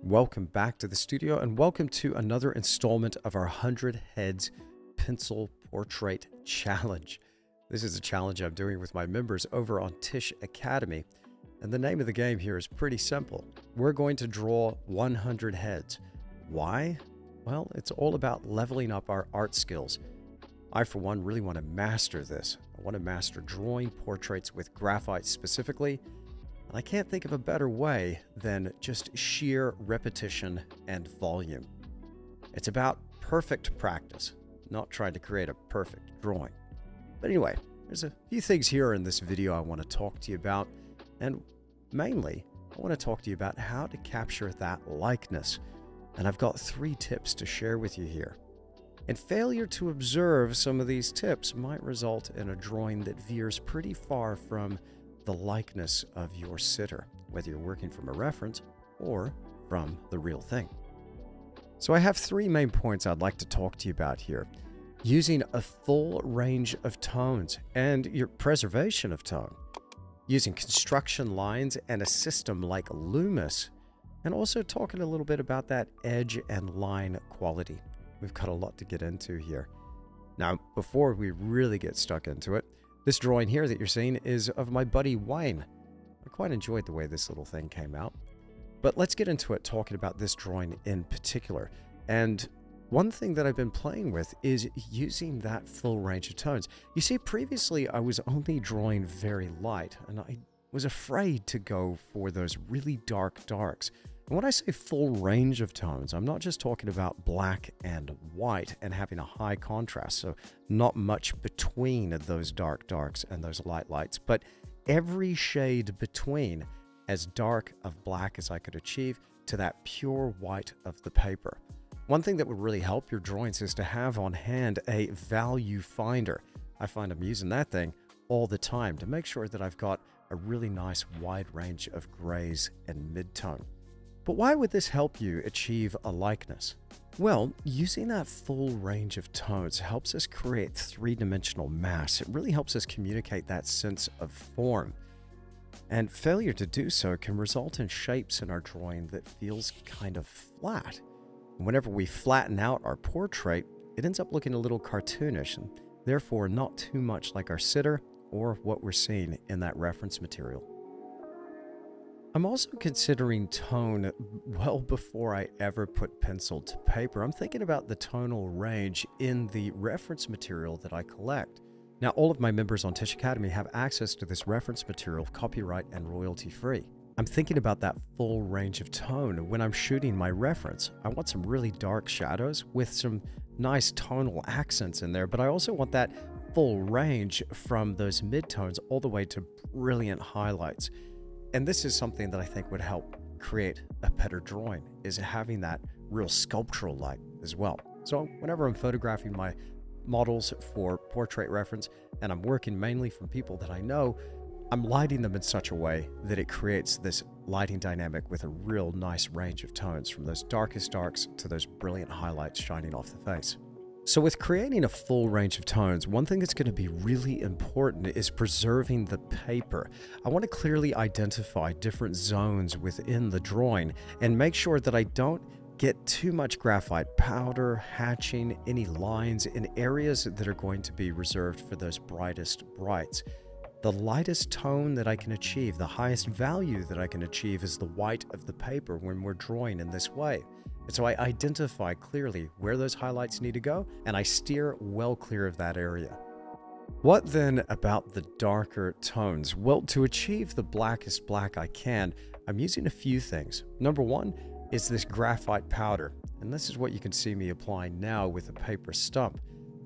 Welcome back to the studio and welcome to another installment of our 100 Heads Pencil Portrait Challenge. This is a challenge I'm doing with my members over on Tisch Academy. And the name of the game here is pretty simple. We're going to draw 100 heads. Why? Well, it's all about leveling up our art skills. I, for one, really want to master this. I want to master drawing portraits with graphite specifically. And I can't think of a better way than just sheer repetition and volume. It's about perfect practice, not trying to create a perfect drawing. But anyway, there's a few things here in this video I want to talk to you about. And mainly, I want to talk to you about how to capture that likeness. And I've got 3 tips to share with you here. And failure to observe some of these tips might result in a drawing that veers pretty far from the likeness of your sitter, whether you're working from a reference or from the real thing. So I have 3 main points I'd like to talk to you about here. Using a full range of tones and your preservation of tone. Using construction lines and a system like Loomis. And also talking a little bit about that edge and line quality. We've got a lot to get into here. Now, before we really get stuck into it, this drawing here that you're seeing is of my buddy Wanye. I quite enjoyed the way this little thing came out. But let's get into it talking about this drawing in particular. And one thing that I've been playing with is using that full range of tones. You see, previously I was only drawing very light, and I was afraid to go for those really dark darks. And when I say full range of tones, I'm not just talking about black and white and having a high contrast, so not much between those dark darks and those light lights, but every shade between, as dark of black as I could achieve to that pure white of the paper. One thing that would really help your drawings is to have on hand a value finder. I find I'm using that thing all the time to make sure that I've got a really nice wide range of grays and mid-tone. But why would this help you achieve a likeness? Well, using that full range of tones helps us create 3-dimensional mass. It really helps us communicate that sense of form. And failure to do so can result in shapes in our drawing that feels kind of flat. And whenever we flatten out our portrait, it ends up looking a little cartoonish and therefore not too much like our sitter or what we're seeing in that reference material. I'm also considering tone well before I ever put pencil to paper. I'm thinking about the tonal range in the reference material that I collect. Now, all of my members on Tisch Academy have access to this reference material, copyright and royalty free. I'm thinking about that full range of tone when I'm shooting my reference. I want some really dark shadows with some nice tonal accents in there, but I also want that full range from those midtones all the way to brilliant highlights. And this is something that I think would help create a better drawing, is having that real sculptural light as well. So whenever I'm photographing my models for portrait reference, and I'm working mainly from people that I know, I'm lighting them in such a way that it creates this lighting dynamic with a real nice range of tones, from those darkest darks to those brilliant highlights shining off the face. So with creating a full range of tones, one thing that's going to be really important is preserving the paper. I want to clearly identify different zones within the drawing and make sure that I don't get too much graphite powder, hatching any lines in areas that are going to be reserved for those brightest brights. The lightest tone that I can achieve, the highest value that I can achieve, is the white of the paper when we're drawing in this way. And so I identify clearly where those highlights need to go, and I steer well clear of that area. What then about the darker tones? Well, to achieve the blackest black I can, I'm using a few things. Number one is this graphite powder, and this is what you can see me applying now with a paper stump.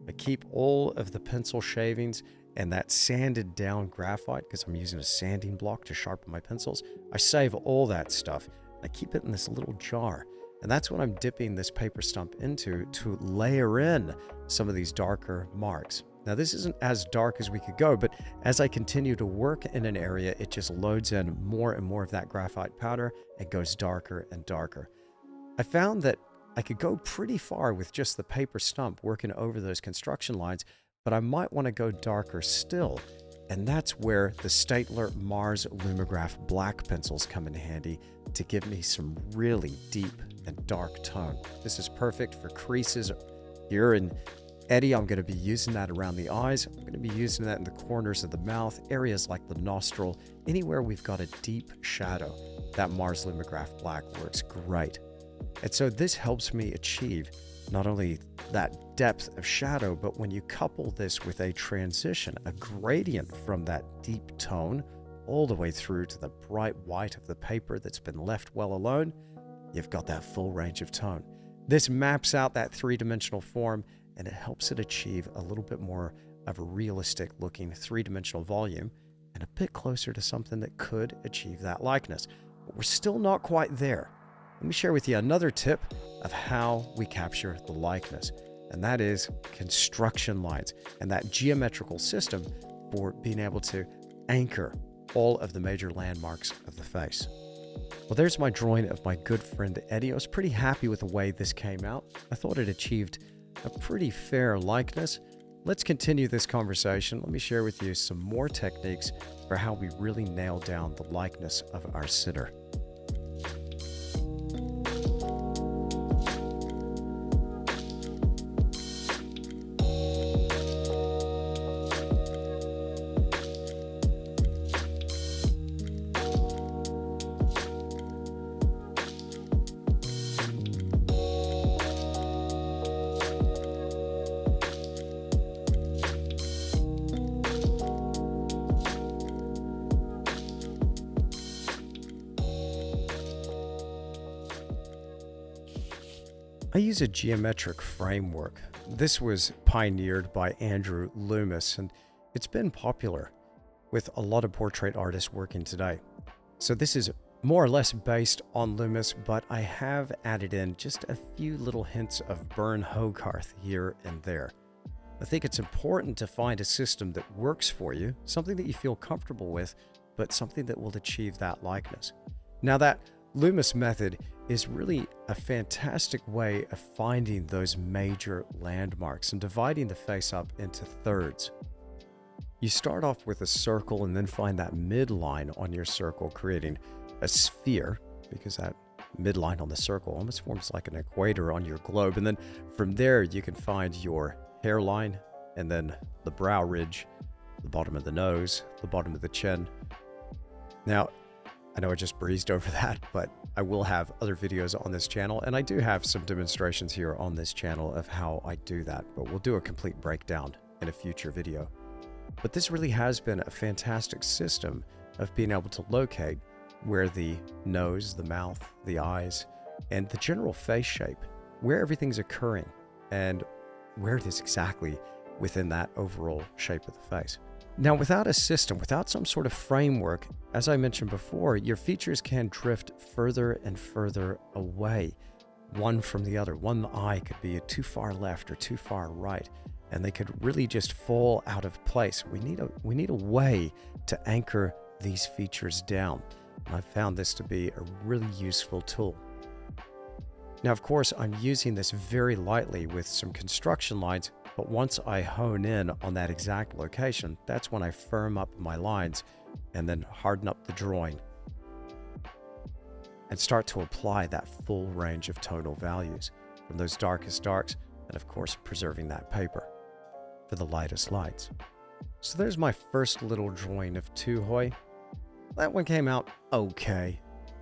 I keep all of the pencil shavings and that sanded down graphite, because I'm using a sanding block to sharpen my pencils. I save all that stuff. I keep it in this little jar. And that's what I'm dipping this paper stump into to layer in some of these darker marks. Now, this isn't as dark as we could go, but as I continue to work in an area, it just loads in more and more of that graphite powder and goes darker and darker. I found that I could go pretty far with just the paper stump working over those construction lines, but I might want to go darker still. And that's where the Staedtler Mars Lumograph black pencils come in handy to give me some really deep and dark tone. This is perfect for creases here in Eddie. I'm going to be using that around the eyes. I'm going to be using that in the corners of the mouth, areas like the nostril, anywhere we've got a deep shadow. That Mars Lumograph black works great. And so this helps me achieve not only that depth of shadow, but when you couple this with a transition, a gradient from that deep tone all the way through to the bright white of the paper that's been left well alone, you've got that full range of tone. This maps out that three-dimensional form, and it helps it achieve a little bit more of a realistic looking three-dimensional volume and a bit closer to something that could achieve that likeness. But we're still not quite there. Let me share with you another tip of how we capture the likeness, and that is construction lines and that geometrical system for being able to anchor all of the major landmarks of the face. Well, there's my drawing of my good friend Eddie. I was pretty happy with the way this came out. I thought it achieved a pretty fair likeness. Let's continue this conversation. Let me share with you some more techniques for how we really nail down the likeness of our sitter. I use a geometric framework. This was pioneered by Loomis, and it's been popular with a lot of portrait artists working today. So this is more or less based on Loomis, but I have added in just a few little hints of Bern Hogarth here and there. I think it's important to find a system that works for you, something that you feel comfortable with, but something that will achieve that likeness. Now, that Loomis method is really a fantastic way of finding those major landmarks and dividing the face up into thirds. You start off with a circle and then find that midline on your circle, creating a sphere, because that midline on the circle almost forms like an equator on your globe. And then from there, you can find your hairline and then the brow ridge, the bottom of the nose, the bottom of the chin. Now, I know I just breezed over that, but I will have other videos on this channel, and I do have some demonstrations here on this channel of how I do that, but we'll do a complete breakdown in a future video. But this really has been a fantastic system of being able to locate where the nose, the mouth, the eyes, and the general face shape, where everything's occurring, and where it is exactly within that overall shape of the face. Now, without a system, without some sort of framework, as I mentioned before, your features can drift further and further away, one from the other. One eye could be too far left or too far right, and they could really just fall out of place. We need a way to anchor these features down. And I've found this to be a really useful tool. Now, of course, I'm using this very lightly with some construction lines, but once I hone in on that exact location, that's when I firm up my lines and then harden up the drawing and start to apply that full range of tonal values from those darkest darks and, of course, preserving that paper for the lightest lights. So there's my first little drawing of Tuhoe. That one came out okay,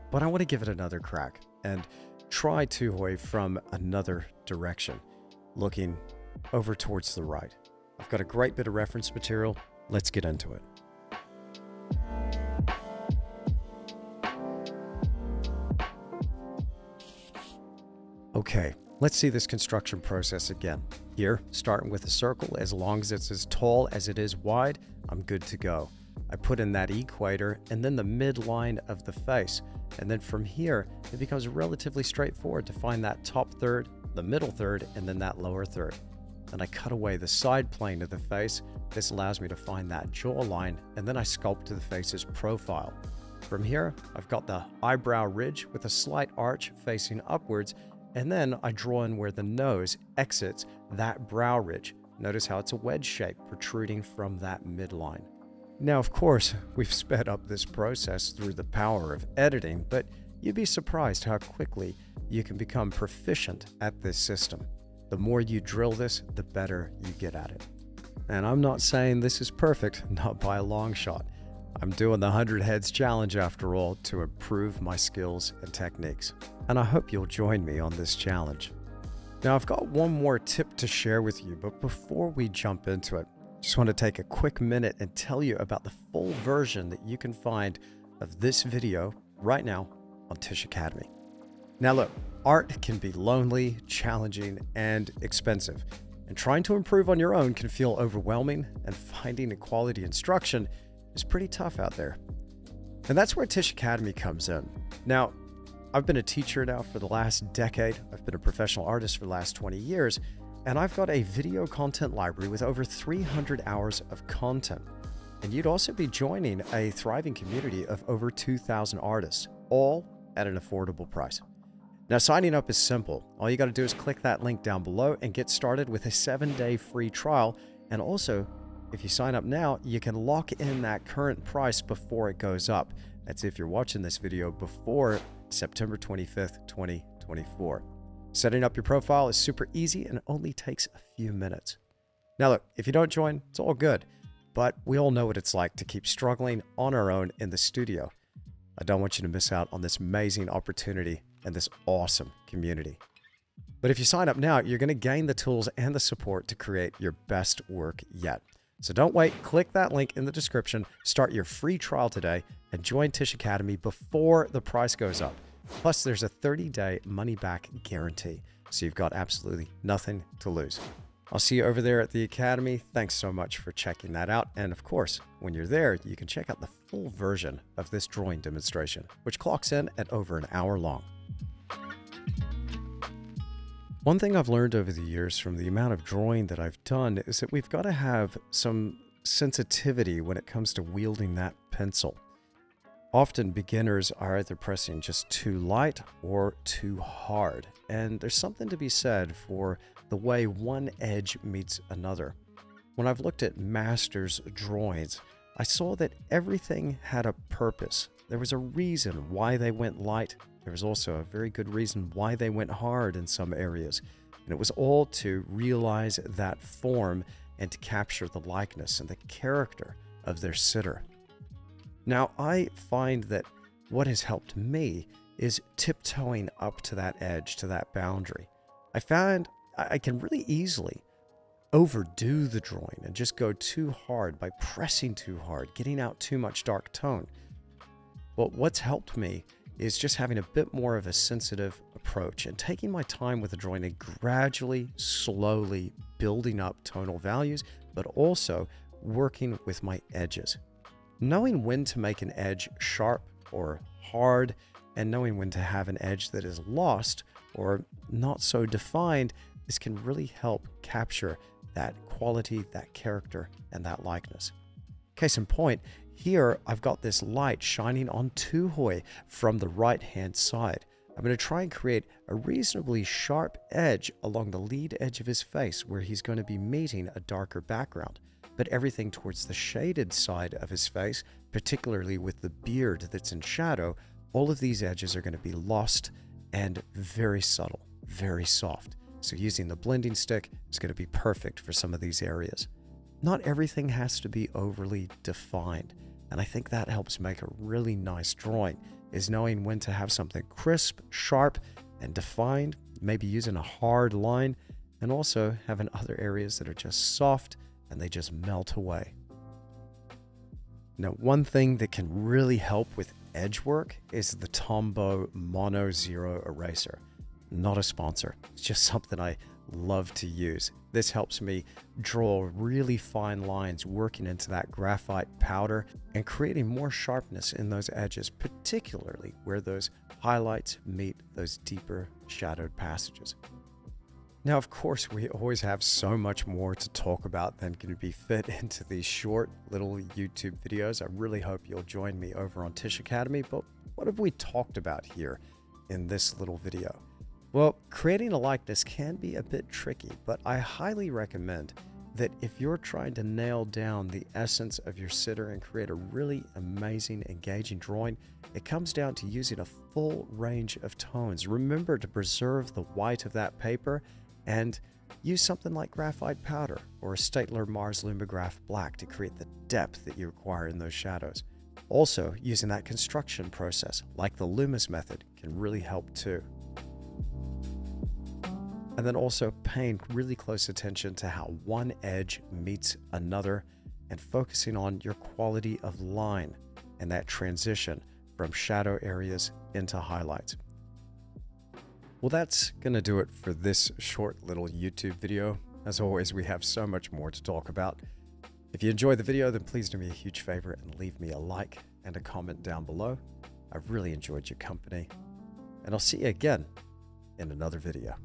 but I want to give it another crack and try Tuhoe from another direction, looking over towards the right. I've got a great bit of reference material. Let's get into it. Okay, let's see this construction process again. Here, starting with a circle, as long as it's as tall as it is wide, I'm good to go. I put in that equator and then the midline of the face. And then from here, it becomes relatively straightforward to find that top third, the middle third, and then that lower third. Then I cut away the side plane of the face. This allows me to find that jawline, and then I sculpt to the face's profile. From here, I've got the eyebrow ridge with a slight arch facing upwards, and then I draw in where the nose exits that brow ridge. Notice how it's a wedge shape protruding from that midline. Now, of course, we've sped up this process through the power of editing, but you'd be surprised how quickly you can become proficient at this system. The more you drill this, the better you get at it. And I'm not saying this is perfect, not by a long shot. I'm doing the 100 Heads Challenge after all to improve my skills and techniques. And I hope you'll join me on this challenge. Now, I've got one more tip to share with you, but before we jump into it, just want to take a quick minute and tell you about the full version that you can find of this video right now on Tisch Academy. Now look, art can be lonely, challenging, and expensive. And trying to improve on your own can feel overwhelming, and finding a quality instruction is pretty tough out there. And that's where Tisch Academy comes in. Now, I've been a teacher now for the last decade. I've been a professional artist for the last 20 years, and I've got a video content library with over 300 hours of content. And you'd also be joining a thriving community of over 2,000 artists, all at an affordable price. Now, signing up is simple. All you got to do is click that link down below and get started with a 7-day free trial. And also, if you sign up now, you can lock in that current price before it goes up. That's if you're watching this video before September 25th, 2024. Setting up your profile is super easy and only takes a few minutes. Now look, if you don't join, it's all good, but we all know what it's like to keep struggling on our own in the studio. I don't want you to miss out on this amazing opportunity and this awesome community. But if you sign up now, you're going to gain the tools and the support to create your best work yet. So don't wait, click that link in the description, start your free trial today, and join Tisch Academy before the price goes up. Plus, there's a 30-day money-back guarantee, so you've got absolutely nothing to lose. I'll see you over there at the Academy. Thanks so much for checking that out. And of course, when you're there, you can check out the full version of this drawing demonstration, which clocks in at over an hour long. One thing I've learned over the years from the amount of drawing that I've done is that we've got to have some sensitivity when it comes to wielding that pencil. Often beginners are either pressing just too light or too hard, and there's something to be said for the way one edge meets another. When I've looked at masters' drawings, I saw that everything had a purpose. There was a reason why they went light. There was also a very good reason why they went hard in some areas. And it was all to realize that form and to capture the likeness and the character of their sitter. Now, I find that what has helped me is tiptoeing up to that edge, to that boundary. I found I can really easily overdo the drawing and just go too hard by pressing too hard, getting out too much dark tone. Well, what's helped me is just having a bit more of a sensitive approach and taking my time with the drawing and gradually, slowly building up tonal values, but also working with my edges. Knowing when to make an edge sharp or hard, and knowing when to have an edge that is lost or not so defined, this can really help capture that quality, that character, and that likeness. Case in point, here I've got this light shining on Tuhoe from the right-hand side. I'm going to try and create a reasonably sharp edge along the lead edge of his face where he's going to be meeting a darker background. But everything towards the shaded side of his face, particularly with the beard that's in shadow, all of these edges are going to be lost and very subtle, very soft. So using the blending stick is going to be perfect for some of these areas. Not everything has to be overly defined, and I think that helps make a really nice drawing, is knowing when to have something crisp, sharp, and defined, maybe using a hard line, and also having other areas that are just soft and they just melt away. Now, one thing that can really help with edge work is the Tombow Mono Zero Eraser. Not a sponsor, it's just something I love to use. This helps me draw really fine lines working into that graphite powder and creating more sharpness in those edges, particularly where those highlights meet those deeper shadowed passages. Now, of course, we always have so much more to talk about than can be fit into these short little YouTube videos. I really hope you'll join me over on Tisch Academy, but what have we talked about here in this little video? Well, creating a likeness can be a bit tricky, but I highly recommend that if you're trying to nail down the essence of your sitter and create a really amazing, engaging drawing, it comes down to using a full range of tones. Remember to preserve the white of that paper and use something like graphite powder or a Staedtler Mars Lumograph black to create the depth that you require in those shadows. Also, using that construction process, like the Loomis method, can really help too. And then also paying really close attention to how one edge meets another and focusing on your quality of line and that transition from shadow areas into highlights. Well, that's going to do it for this short little YouTube video. As always, we have so much more to talk about. If you enjoyed the video, then please do me a huge favor and leave me a like and a comment down below. I've really enjoyed your company, and I'll see you again in another video.